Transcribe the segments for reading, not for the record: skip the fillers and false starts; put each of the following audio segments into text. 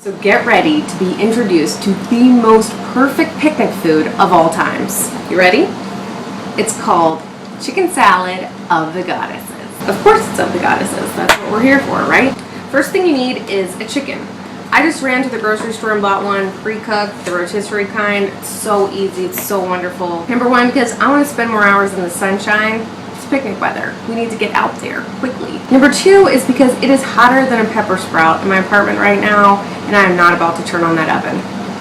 So get ready to be introduced to the most perfect picnic food of all times. You ready? It's called chicken salad of the goddesses. Of course it's of the goddesses. That's what we're here for, right? First thing you need is a chicken. I just ran to the grocery store and bought one pre-cooked, the rotisserie kind. It's so easy, it's so wonderful. Number one, because I want to spend more hours in the sunshine. It's picnic weather. We need to get out there quickly. Number two is because it is hotter than a pepper sprout in my apartment right now, and I am not about to turn on that oven.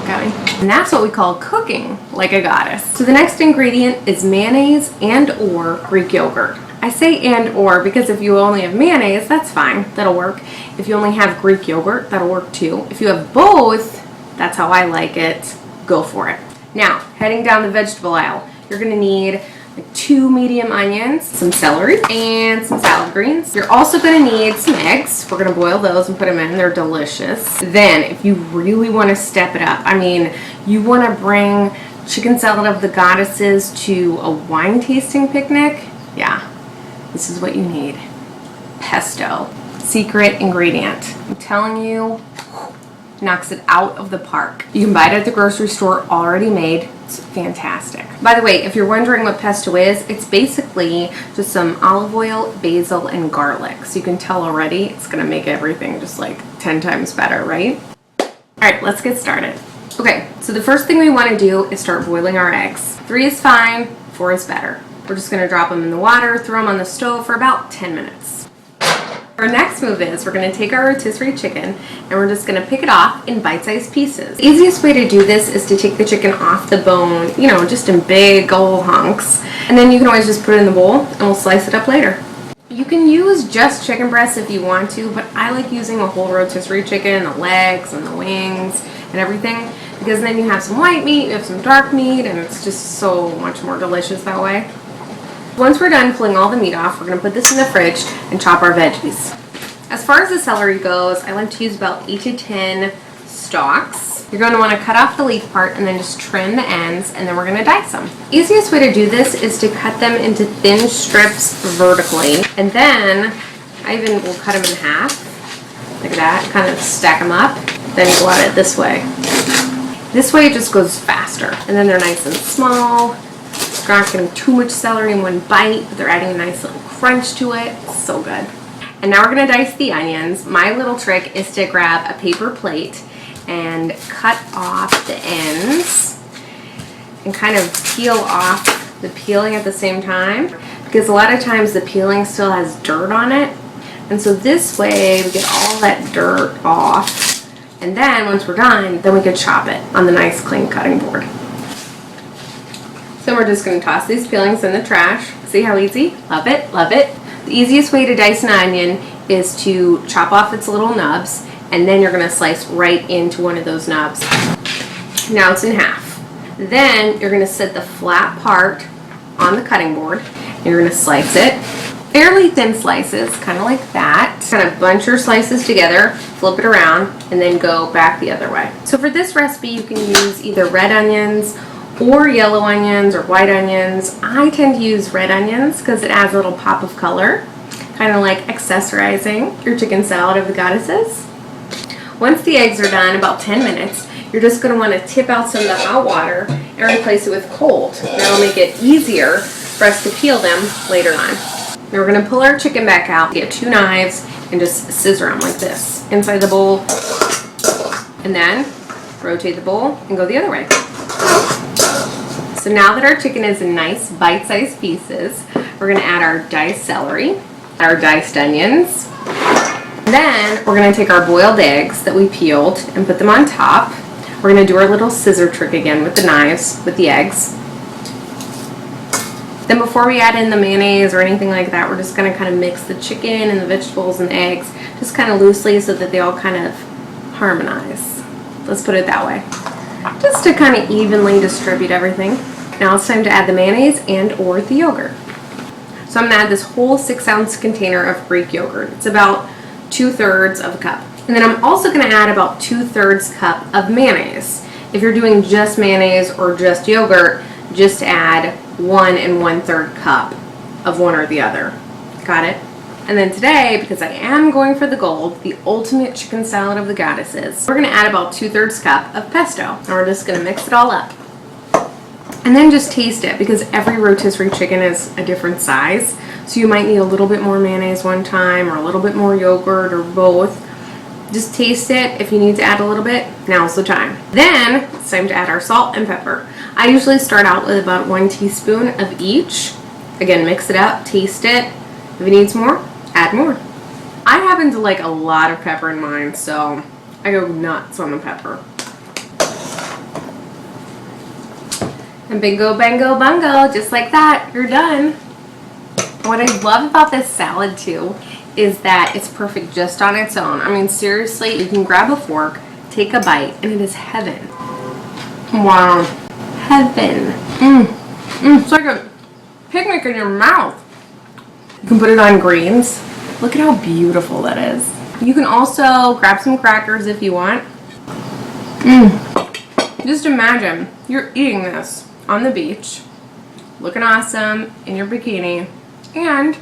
Got me? And that's what we call cooking like a goddess. So the next ingredient is mayonnaise and or Greek yogurt. I say and or because if you only have mayonnaise, that's fine, that'll work. If you only have Greek yogurt, that'll work too. If you have both, that's how I like it, go for it. Now, heading down the vegetable aisle, you're gonna need like 2 medium onions, some celery, and some salad greens. You're also gonna need some eggs. We're gonna boil those and put them in, they're delicious. Then, if you really wanna step it up, I mean, you wanna bring chicken salad of the goddesses to a wine tasting picnic, yeah, this is what you need. Pesto, secret ingredient. I'm telling you, knocks it out of the park. You can buy it at the grocery store already made. It's fantastic. By the way, if you're wondering what pesto is, it's basically just some olive oil, basil, and garlic. So you can tell already it's gonna make everything just like 10 times better, right? All right, let's get started. Okay, so the first thing we wanna do is start boiling our eggs. 3 is fine, 4 is better. We're just gonna drop them in the water, throw them on the stove for about 10 minutes. Our next move is we're going to take our rotisserie chicken and we're just going to pick it off in bite-sized pieces. The easiest way to do this is to take the chicken off the bone, you know, just in big old hunks. And then you can always just put it in the bowl and we'll slice it up later. You can use just chicken breasts if you want to, but I like using a whole rotisserie chicken, the legs and the wings and everything, because then you have some white meat, you have some dark meat, and it's just so much more delicious that way. Once we're done pulling all the meat off, we're going to put this in the fridge and chop our veggies. As far as the celery goes, I like to use about 8 to 10 stalks. You're going to want to cut off the leaf part and then just trim the ends, and then we're going to dice them. Easiest way to do this is to cut them into thin strips vertically, and then I even will cut them in half, like that, kind of stack them up, then go at it this way. This way it just goes faster, and then they're nice and small. They're not getting too much celery in one bite, but they're adding a nice little crunch to it. So good. And now we're going to dice the onions. My little trick is to grab a paper plate and cut off the ends and kind of peel off the peeling at the same time, because a lot of times the peeling still has dirt on it. And so this way we get all that dirt off. And then once we're done, then we can chop it on the nice clean cutting board. So we're just going to toss these peelings in the trash. See how easy? Love it, love it. The easiest way to dice an onion is to chop off its little nubs, and then you're going to slice right into one of those nubs. Now it's in half. Then you're going to set the flat part on the cutting board, and you're going to slice it. Fairly thin slices, kind of like that. Kind of bunch your slices together, flip it around, and then go back the other way. So for this recipe, you can use either red onions or yellow onions or white onions. I tend to use red onions because it adds a little pop of color, kind of like accessorizing your chicken salad of the goddesses. Once the eggs are done, about 10 minutes, you're just going to want to tip out some of the hot water and replace it with cold. That'll make it easier for us to peel them later on. Now we're going to pull our chicken back out, get 2 knives, and just scissor them like this inside the bowl, and then rotate the bowl and go the other way. So now that our chicken is in nice bite-sized pieces, we're going to add our diced celery, our diced onions. Then we're going to take our boiled eggs that we peeled and put them on top. We're going to do our little scissor trick again with the knives, with the eggs. Then before we add in the mayonnaise or anything like that, we're just going to kind of mix the chicken and the vegetables and the eggs just kind of loosely so that they all kind of harmonize. Let's put it that way. Just to kind of evenly distribute everything. Now it's time to add the mayonnaise and or the yogurt. So I'm going to add this whole 6-ounce container of Greek yogurt. It's about 2/3 of a cup. And then I'm also going to add about 2/3 cup of mayonnaise. If you're doing just mayonnaise or just yogurt, just add 1 1/3 cup of one or the other. Got it? And then today, because I am going for the gold, the ultimate chicken salad of the goddesses, we're gonna add about 2/3 cup of pesto. And we're just gonna mix it all up. And then just taste it, because every rotisserie chicken is a different size. So you might need a little bit more mayonnaise one time, or a little bit more yogurt, or both. Just taste it. If you need to add a little bit, now's the time. Then it's time to add our salt and pepper. I usually start out with about 1 teaspoon of each. Again, mix it up, taste it. If it needs more, add more. I happen to like a lot of pepper in mine, so I go nuts on the pepper. And bingo, bango, bungo, just like that, you're done. What I love about this salad too is that it's perfect just on its own. I mean, seriously, you can grab a fork, take a bite, and it is heaven. Wow. Heaven. It's like a picnic in your mouth. You can put it on greens. Look at how beautiful that is. You can also grab some crackers if you want. Just imagine you're eating this on the beach, looking awesome in your bikini, and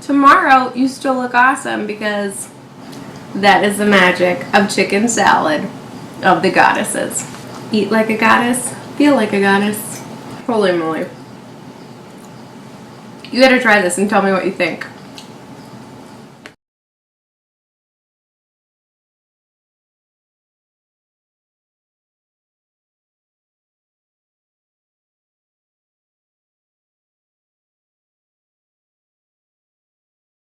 tomorrow you still look awesome, because that is the magic of chicken salad of the goddesses. Eat like a goddess, feel like a goddess. Holy moly. You gotta try this and tell me what you think.